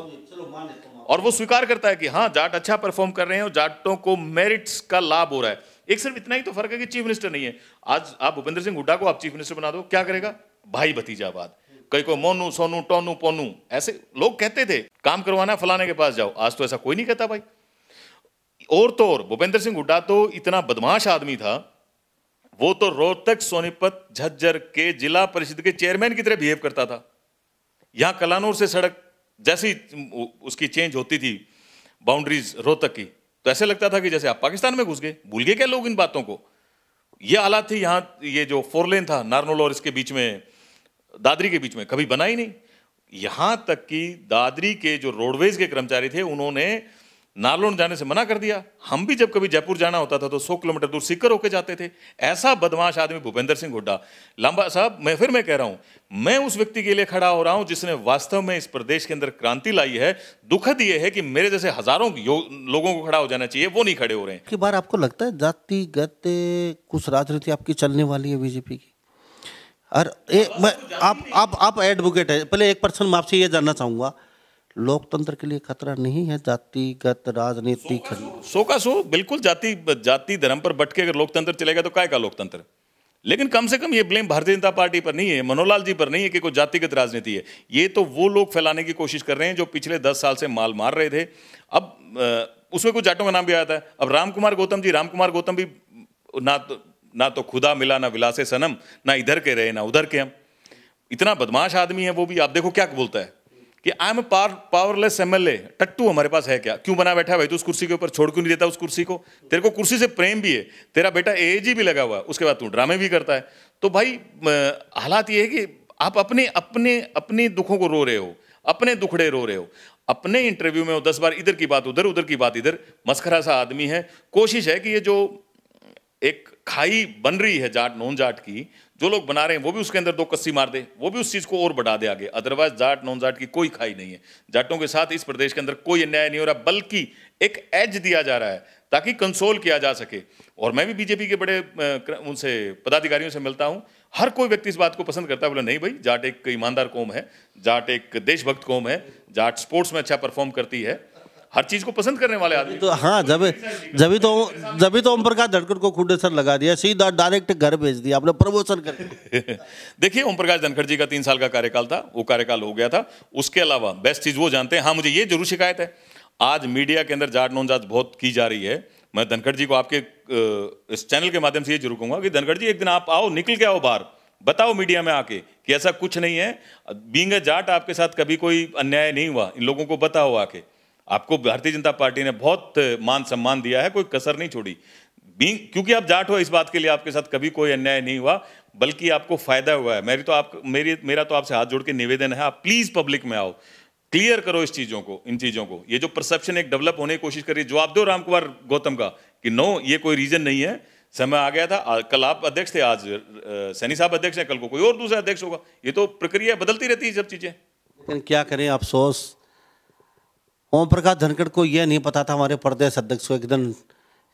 और वो स्वीकार करता है कि हाँ जाट अच्छा परफॉर्म कर रहे हैं और जाटों को मेरिट्स का लाभ हो रहा है। एक सिर्फ इतना ही तो फर्क है कि चीफ मिनिस्टर नहीं है। आज आप भूपेंद्र सिंह हुड्डा को आप चीफ मिनिस्टर बना दो, क्या करेगा? भाई भतीजावाद, कई को मोनू सोनू टोनू पोनू ऐसे लोग कहते थे, काम करवाना फलाने के पास जाओ। आज तो ऐसा कोई नहीं कहता भाई। और तो और भूपेंद्र सिंह हुड्डा तो इतना बदमाश आदमी था, वो तो रोहतक सोनीपत झज्जर के जिला परिषद के चेयरमैन की तरह बिहेव करता था। यहां कलानौर से सड़क जैसी उसकी चेंज होती थी बाउंड्रीज रोहतक की, तो ऐसे लगता था कि जैसे आप पाकिस्तान में घुस गए। भूल गए क्या लोग इन बातों को? ये हालात थी। यहां ये जो 4 लेन था नारनौल और इसके बीच में, दादरी के बीच में, कभी बना ही नहीं। यहां तक कि दादरी के जो रोडवेज के कर्मचारी थे उन्होंने नारनौल जाने से मना कर दिया। हम भी जब कभी जयपुर जाना होता था तो 100 किलोमीटर दूर सीकर होके जाते थे। ऐसा बदमाश आदमी भूपेंद्र सिंह हुड्डा। लांबा साहब, मैं कह रहा हूं, मैं उस व्यक्ति के लिए खड़ा हो रहा हूं जिसने वास्तव में इस प्रदेश के अंदर क्रांति लाई है। दुखद यह है कि मेरे जैसे हजारों लोगों को खड़ा हो जाना चाहिए, वो नहीं खड़े हो रहे हैं। की बार आपको लगता है जातिगत कुछ राजनीति आपकी चलने वाली है बीजेपी की? और आप एडवोकेट है, पहले एक पर्सन मैं आपसे ये जानना चाहूंगा, लोकतंत्र के लिए खतरा नहीं है जातिगत राजनीति? 100 का 100 बिल्कुल। जाति धर्म पर बट के अगर लोकतंत्र चलेगा तो काय का लोकतंत्र? लेकिन कम से कम ये ब्लेम भारतीय जनता पार्टी पर नहीं है, मनोहर जी पर नहीं है कि कोई जातिगत राजनीति है। ये तो वो लोग फैलाने की कोशिश कर रहे हैं जो पिछले 10 साल से माल मार रहे थे। अब उसमें कुछ जाटों का नाम भी आता है। अब रामकुमार गौतम भी ना तो खुदा मिला ना विलासे सनम, ना इधर के रहे ना उधर के हम। इतना बदमाश आदमी है वो भी। आप देखो क्या बोलता है कि आई एम पावरलेस एमएलए। टट्टू हमारे पास है क्या? क्यों बना बैठा है भाई? तू उस कुर्सी के ऊपर छोड़ क्यों नहीं देता उस कुर्सी को? तेरे को कुर्सी से प्रेम भी है, तेरा बेटा एएजी भी लगा हुआ है, उसके बाद तू ड्रामे भी करता है। तो भाई हालात ये है कि आप अपने दुखों को रो रहे हो, अपने दुखड़े रो रहे हो। अपने इंटरव्यू में 10 बार इधर की बात उधर, उधर की बात इधर। मस्खरा सा आदमी है। कोशिश है कि ये जो एक खाई बन रही है जाट नॉन जाट की, जो लोग बना रहे हैं वो भी उसके अंदर 2 कस्सी मार दे, वो भी उस चीज को और बढ़ा दे आगे। अदरवाइज जाट नॉन जाट की कोई खाई नहीं है। जाटों के साथ इस प्रदेश के अंदर कोई अन्याय नहीं हो रहा, बल्कि एक एज दिया जा रहा है ताकि कंसोल किया जा सके। और मैं भी बीजेपी के बड़े उनसे पदाधिकारियों से मिलता हूं, हर कोई व्यक्ति इस बात को पसंद करता है, बोला नहीं भाई जाट एक ईमानदार कौम है, जाट एक देशभक्त कौम है, जाट स्पोर्ट्स में अच्छा परफॉर्म करती है, हर चीज को पसंद करने वाले आदमी। तो हाँ, जब तो ओम प्रकाश धनखड़ को खुद सर लगा दिया, सीधा डायरेक्ट घर भेज दिया आपने प्रमोशन करके। देखिए ओम प्रकाश धनखड़ जी का 3 साल का कार्यकाल था, वो कार्यकाल हो गया था। उसके अलावा बेस्ट चीज वो जानते हैं। हाँ, मुझे ये जरूर शिकायत है, आज मीडिया के अंदर जाट नॉन जाट बहुत की जा रही है। मैं धनखड़ जी को आपके इस चैनल के माध्यम से ये जरूर कहूंगा कि धनखड़ जी एक दिन आप आओ, निकल के आओ बाहर, बताओ मीडिया में आके कि ऐसा कुछ नहीं है। बीइंग अ जाट आपके साथ कभी कोई अन्याय नहीं हुआ, इन लोगों को बताओ आके। आपको भारतीय जनता पार्टी ने बहुत मान सम्मान दिया है, कोई कसर नहीं छोड़ी। क्योंकि आप जाट हो, इस बात के लिए आपके साथ कभी कोई अन्याय नहीं हुआ, बल्कि आपको फायदा हुआ है। मेरा तो आपसे हाथ जोड़ के निवेदन है, आप प्लीज पब्लिक में आओ, क्लियर करो इस चीजों को, इन चीजों को। ये जो परसेप्शन एक डेवलप होने की कोशिश कर रही है, जवाब दो रामकुमार गौतम का कि नो, ये कोई रीजन नहीं है, समय आ गया था। कल आप अध्यक्ष थे, आज सैनी साहब अध्यक्ष है, कल को कोई और दूसरा अध्यक्ष होगा। ये तो प्रक्रिया बदलती रहती है सब चीजें। लेकिन क्या करें, अफसोस ओम प्रकाश धनखड़ को यह नहीं पता था हमारे प्रदेश अध्यक्ष को एक दिन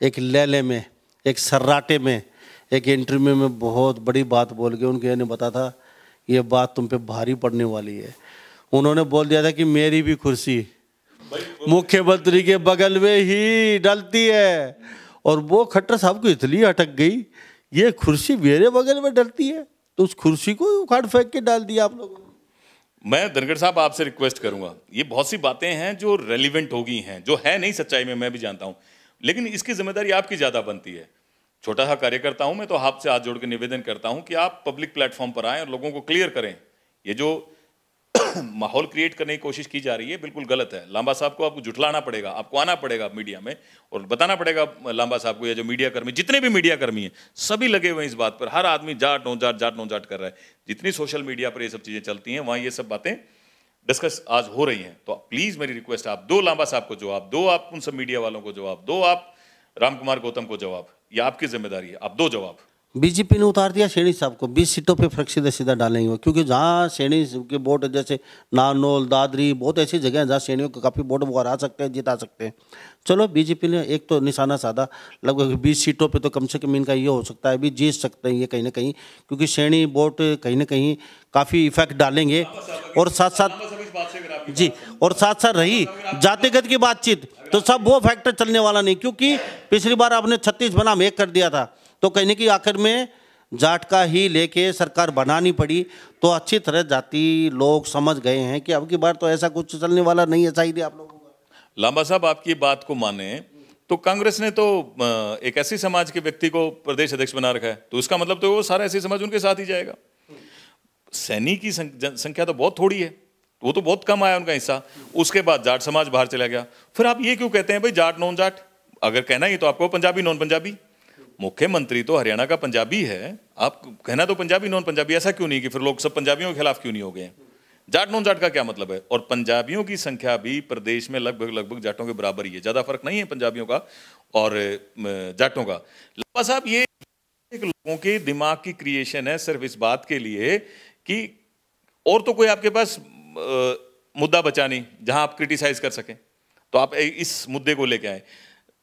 एक लेले में, एक सर्राटे में, एक इंटरव्यू में बहुत बड़ी बात बोल के उनके ने बताया था ये बात तुम पे भारी पड़ने वाली है। उन्होंने बोल दिया था कि मेरी भी कुर्सी मुख्यमंत्री के बगल में ही डलती है, और वो खट्टर साहब को इतनी अटक गई ये कुर्सी मेरे बगल में डलती है, तो उस कुर्सी को उखाड़ फेंक के डाल दिया आप लोगों ने। मैं धनखड़ साहब आपसे रिक्वेस्ट करूंगा, ये बहुत सी बातें हैं जो रेलिवेंट हो गई हैं, जो है नहीं सच्चाई में, मैं भी जानता हूं, लेकिन इसकी जिम्मेदारी आपकी ज्यादा बनती है। छोटा सा कार्यकर्ता हूं मैं, तो आपसे हाथ जोड़ के निवेदन करता हूं कि आप पब्लिक प्लेटफॉर्म पर आएं और लोगों को क्लियर करें। ये जो माहौल क्रिएट करने की कोशिश की जा रही है बिल्कुल गलत है। लांबा साहब को आपको जुटलाना पड़ेगा, आपको आना पड़ेगा मीडिया में और बताना पड़ेगा लांबा साहब को, ये जो मीडिया कर्मी, जितने भी मीडिया कर्मी हैं सभी लगे हुए हैं इस बात पर। हर आदमी जाट नो जाट, जाट नो जाट कर रहा है। जितनी सोशल मीडिया पर ये सब चीजें चलती हैं वहां ये सब बातें डिस्कस आज हो रही हैं। तो प्लीज मेरी रिक्वेस्ट, आप दो लांबा साहब को जवाब दो, आप उन सब मीडिया वालों को जवाब दो, आप राम कुमार गौतम को जवाब, ये आपकी जिम्मेदारी है, आप दो जवाब। बीजेपी ने उतार दिया सैनी साहब को, 20 सीटों पे फर्क सीधा सीधा डालेंगे वो, क्योंकि जहाँ सैनी के वोट जैसे नारनौल, दादरी, बहुत ऐसी जगह हैं जहाँ सैनियों को काफ़ी वोट वो हरा सकते हैं, जिता सकते हैं। चलो बीजेपी ने एक तो निशाना साधा, लगभग 20 सीटों पे तो कम से कम इनका ये हो सकता है, अभी जीत सकते हैं ये कहीं ना कहीं, क्योंकि सैनी वोट कहीं ना कहीं काफ़ी इफेक्ट डालेंगे। और साथ साथ जी, और साथ साथ रही जातिगत की बातचीत, तो सब वो फैक्टर चलने वाला नहीं, क्योंकि पिछली बार आपने 36 बनाम 1 कर दिया था, तो कहीं ना कहीं आखिर में जाट का ही लेके सरकार बनानी पड़ी। तो अच्छी तरह जाति लोग समझ गए हैं कि अब की बार तो ऐसा कुछ चलने वाला नहीं है। चाहिए आप लोगों का लांबा साहब आपकी बात को माने तो कांग्रेस ने तो एक ऐसी समाज के व्यक्ति को प्रदेश अध्यक्ष बना रखा है, तो इसका मतलब तो वो सारा ऐसी समाज उनके साथ ही जाएगा। सैनी की संख्या तो बहुत थोड़ी है, वो तो बहुत कम आया उनका हिस्सा, उसके बाद जाट समाज बाहर चला गया। फिर आप ये क्यों कहते हैं भाई जाट नॉन जाट? अगर कहना ही तो आपको पंजाबी नॉन पंजाबी, मुख्यमंत्री तो हरियाणा का पंजाबी है, आप कहना तो पंजाबी नॉन पंजाबी, ऐसा क्यों नहीं कि फिर लोग सब पंजाबियों के खिलाफ क्यों नहीं हो गए? जाट नॉन जाट का क्या मतलब है? और पंजाबियों की संख्या भी प्रदेश में लगभग जाटों के बराबर ही है, ज्यादा फर्क नहीं है पंजाबियों का और जाटों का। लांबा साहब ये एक लोगों के दिमाग की क्रिएशन है सिर्फ इस बात के लिए कि और तो कोई आपके पास मुद्दा बचा नहीं जहां आप क्रिटिसाइज कर सकें, तो आप इस मुद्दे को लेके आए।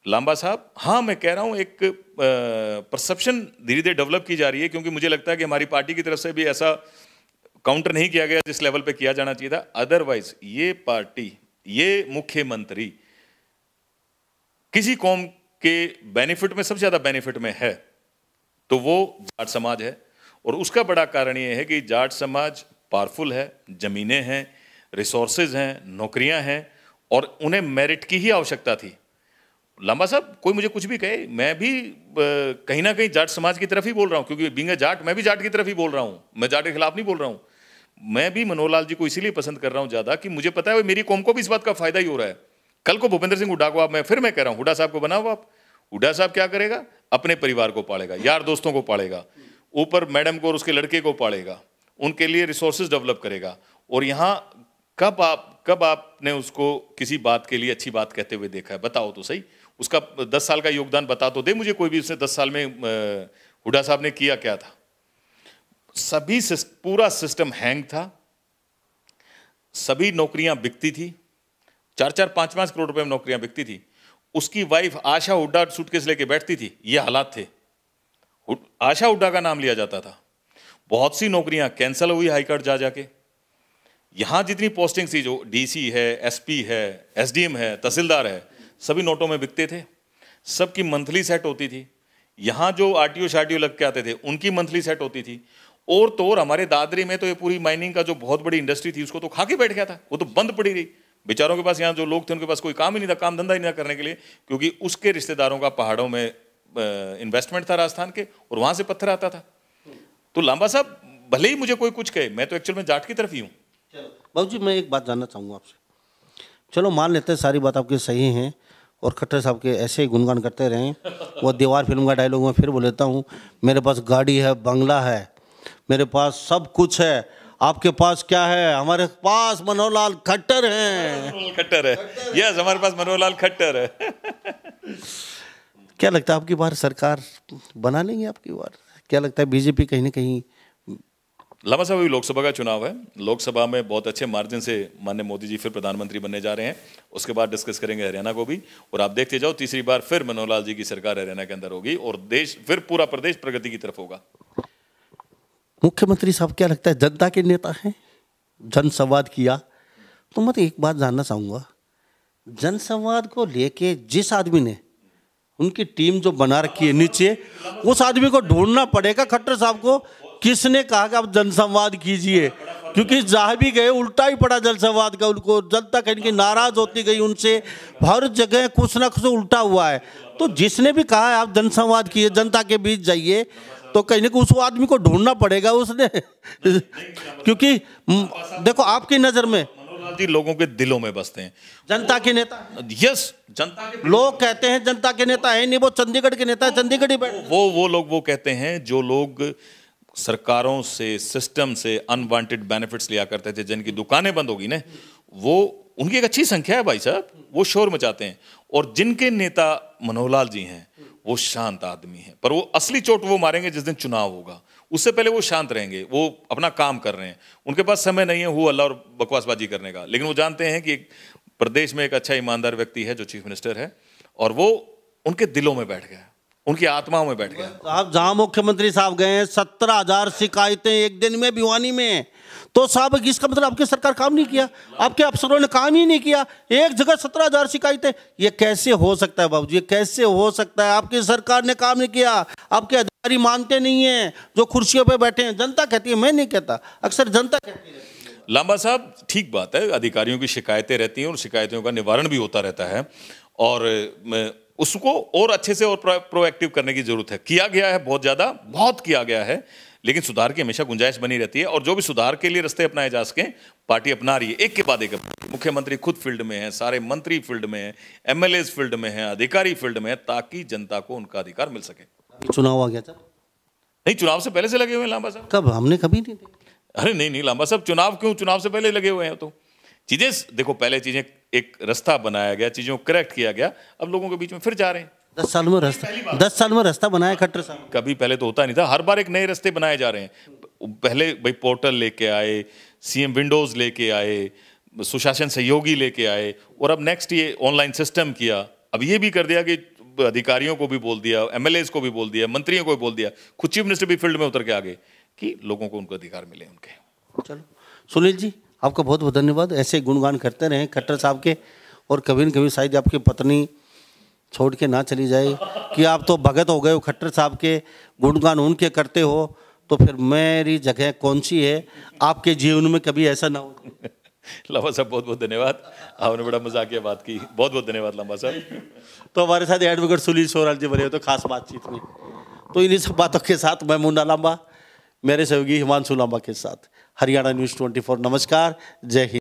लांबा साहब, हाँ मैं कह रहा हूं एक परसेप्शन धीरे धीरे डेवलप की जा रही है, क्योंकि मुझे लगता है कि हमारी पार्टी की तरफ से भी ऐसा काउंटर नहीं किया गया जिस लेवल पे किया जाना चाहिए था। अदरवाइज ये पार्टी, ये मुख्यमंत्री किसी कौम के बेनिफिट में सबसे ज्यादा बेनिफिट में है तो वो जाट समाज है, और उसका बड़ा कारण ये है कि जाट समाज पावरफुल है, जमीनें हैं, रिसोर्सेज हैं, नौकरियां हैं, और उन्हें मेरिट की ही आवश्यकता थी। लांबा साहब कोई मुझे कुछ भी कहे, मैं भी कहीं ना कहीं जाट समाज की तरफ ही बोल रहा हूं, क्योंकि बीइंग अ जाट मैं भी जाट की तरफ ही बोल रहा हूं, मैं जाट के खिलाफ नहीं बोल रहा हूं। मैं भी मनोहर लाल जी को इसीलिए पसंद कर रहा हूं ज्यादा कि मुझे पता है मेरी कौम को भी इस बात का फायदा ही हो रहा है। कल को भूपेंद्र सिंह हुड्डा को आप, मैं कह रहा हूं, हुड्डा साहब को बनाओ आप, हुड्डा साहब क्या करेगा? अपने परिवार को पालेगा, यार दोस्तों को पालेगा, ऊपर मैडम को और उसके लड़के को पालेगा, उनके लिए रिसोर्सेज डेवलप करेगा। और यहाँ कब आपने उसको किसी बात के लिए अच्छी बात कहते हुए देखा है? बताओ तो सही, उसका 10 साल का योगदान बता तो दे मुझे कोई भी, उसने 10 साल में हुड्डा साहब ने किया क्या था? सभी पूरा सिस्टम हैंग था, सभी नौकरियां बिकती थी, 4-4, 5-5 करोड़ रुपए में नौकरियां बिकती थी। उसकी वाइफ आशा हुड्डा सूटकेस लेके बैठती थी, ये हालात थे, आशा हुड्डा का नाम लिया जाता था। बहुत सी नौकरियां कैंसिल हुई हाईकोर्ट जा जाके। यहां जितनी पोस्टिंग थी, जो डीसी है, एसपी है, एसडीएम है, तहसीलदार है, सभी नोटों में बिकते थे, सबकी मंथली सेट होती थी। यहां जो आरटीओ शारटीओ लग के आते थे उनकी मंथली सेट होती थी। और तो और हमारे दादरी में तो ये पूरी माइनिंग का जो बहुत बड़ी इंडस्ट्री थी उसको तो खा के बैठ गया था, वो तो बंद पड़ी रही। बेचारों के पास, यहाँ जो लोग थे उनके पास कोई काम ही नहीं था, काम धंधा ही नहीं था करने के लिए, क्योंकि उसके रिश्तेदारों का पहाड़ों में इन्वेस्टमेंट था राजस्थान के, और वहां से पत्थर आता था। तो लांबा साहब भले ही मुझे कोई कुछ कहे, मैं तो एक्चुअल में जाट की तरफ ही हूँ। बाबू जी, मैं एक बात जानना चाहूँगा आपसे। चलो मान लेते हैं सारी बात आपकी सही है, और खट्टर साहब के ऐसे ही गुणगान करते रहें। वो दीवार फिल्म का डायलॉग मैं फिर बोल लेता हूँ, मेरे पास गाड़ी है, बंगला है, मेरे पास सब कुछ है, आपके पास क्या है? हमारे पास मनोहर लाल खट्टर है। खट्टर है, यस, हमारे पास मनोहर लाल खट्टर है। क्या लगता है आपकी बार सरकार बना लेंगे? आपकी बार क्या लगता है बीजेपी कहीं ना कहीं लांबा साहब, अभी लोकसभा का चुनाव है। लोकसभा में बहुत अच्छे मार्जिन से माननीय मोदी जी फिर प्रधानमंत्री बनने जा रहे हैं। उसके बाद डिस्कस करेंगे हरियाणा को भी, और आप देखते जाओ तीसरी बार फिर मनोहर लाल जी की सरकार हरियाणा के अंदर होगी और देश फिर पूरा प्रदेश प्रगति की तरफ होगा। मुख्यमंत्री साहब क्या लगता है जनता के नेता हैं, जनसंवाद किया, तो मैं तो एक बात जानना चाहूँगा, जनसंवाद को लेके जिस आदमी ने उनकी टीम जो बना रखी है नीचे, उस आदमी को ढूंढना पड़ेगा खट्टर साहब को, किसने कहा कि आप जनसंवाद कीजिए, क्योंकि जहाँ भी गए उल्टा ही पड़ा जनसंवाद का उनको। जनता कहीं की नाराज होती गई उनसे, हर जगह कुछ ना कुछ उल्टा हुआ है। तो जिसने भी कहा है आप जनसंवाद कीजिए, जनता के बीच जाइए, तो कहीं ना कहीं उस आदमी को ढूंढना पड़ेगा उसने क्योंकि देखो आपकी नज़र में मनोहर लाल जी लोगों के दिलों में बसते हैं, जनता के नेता। यस, जनता के लोग कहते हैं जनता के नेता है नहीं, वो चंडीगढ़ के नेता है, चंडीगढ़ ही बैठ। वो लोग वो कहते हैं जो लोग सरकारों से, सिस्टम से अनवांटेड बेनिफिट्स लिया करते थे, जिनकी दुकानें बंद होगी ना, वो उनकी एक अच्छी संख्या है भाई साहब, वो शोर मचाते हैं। और जिनके नेता मनोहर लाल जी हैं वो शांत आदमी हैं, पर वो असली चोट वो मारेंगे जिस दिन चुनाव होगा, उससे पहले वो शांत रहेंगे, वो अपना काम कर रहे हैं, उनके पास समय नहीं है वो अल्लाह और बकवासबाजी करने का, लेकिन वो जानते हैं कि प्रदेश में एक अच्छा ईमानदार व्यक्ति है जो चीफ मिनिस्टर है, और वो उनके दिलों में बैठ गया, उनकी आत्माओं में बैठ गया। साहब जहां मुख्यमंत्री साहब गए हैं 17,000 शिकायतें एक दिन में भिवानी में, तो साहब इसका मतलब आपकी सरकार काम नहीं किया, आपके अफसरों ने काम ही नहीं किया, एक जगह 17,000 शिकायतें, ये कैसे हो सकता है बाबूजी, ये कैसे हो सकता है? आपकी सरकार ने काम नहीं किया, आपके अधिकारी मानते नहीं हैं, जो कुर्सियों पे बैठे हैं। जनता कहती है, मैं नहीं कहता, अक्सर जनता कहती है। लांबा साहब ठीक बात है, अधिकारियों की शिकायतें रहती हैं और शिकायतों का निवारण भी होता रहता है, और उसको और अच्छे से और प्रोएक्टिव करने की जरूरत है। किया गया है बहुत ज़्यादा, बहुत किया गया है, लेकिन सुधार की हमेशा गुंजाइश बनी रहती है, और जो भी सुधार के लिए रास्ते अपनाए जा सकें पार्टी अपना रही है, एक के बाद एक। मुख्यमंत्री खुद फील्ड में है, सारे मंत्री फील्ड में है, एमएलएज फील्ड में है, अधिकारी फील्ड में है, ताकि जनता को उनका अधिकार मिल सके। चुनाव आ गया सर? नहीं, चुनाव से पहले से लगे हुए हैं लांबा साहब। कब? हमने कभी नहीं देखा। अरे नहीं लांबा साहब, चुनाव क्यों, चुनाव से पहले लगे हुए हैं। तो चीजें देखो, पहले चीजें एक रास्ता बनाया गया, चीजों को करेक्ट किया गया, अब लोगों के बीच में फिर जा रहे हैं। 10 साल में रास्ता बनाया खट्टर साहब। कभी पहले तो होता नहीं था, हर बार एक नए रास्ते बनाए जा रहे हैं। पहले भाई पोर्टल लेके आए, सीएम विंडोज लेके आए, सुशासन सहयोगी लेके आए, और अब नेक्स्ट ये ऑनलाइन सिस्टम किया। अब ये भी कर दिया कि अधिकारियों को भी बोल दिया, एमएलएज को भी बोल दिया, मंत्रियों को भी बोल दिया, खुद चीफ मिनिस्टर भी फील्ड में उतर के आगे, कि लोगों को उनको अधिकार मिले उनके। चलो सुनील जी, आपका बहुत बहुत धन्यवाद। ऐसे गुणगान करते रहें खट्टर साहब के, और कभी न कभी शायद आपकी पत्नी छोड़ के ना चली जाए कि आप तो भगत हो गए हो खट्टर साहब के, गुणगान उनके करते हो, तो फिर मेरी जगह कौन सी है? आपके जीवन में कभी ऐसा ना हो। लांबा साहब बहुत बहुत धन्यवाद, आपने बड़ा मजाकिया बात की, बहुत बहुत धन्यवाद लांबा साहब। तो हमारे साथ एडवोकेट सुनील सोराल जी बने हो तो खास बातचीत में। तो इन्हीं सब बातों के साथ मैं मुन्ना लांबा, मेरे सहयोगी हिमांशु लांबा के साथ हरियाणा न्यूज़ 24। नमस्कार, जय हिंद।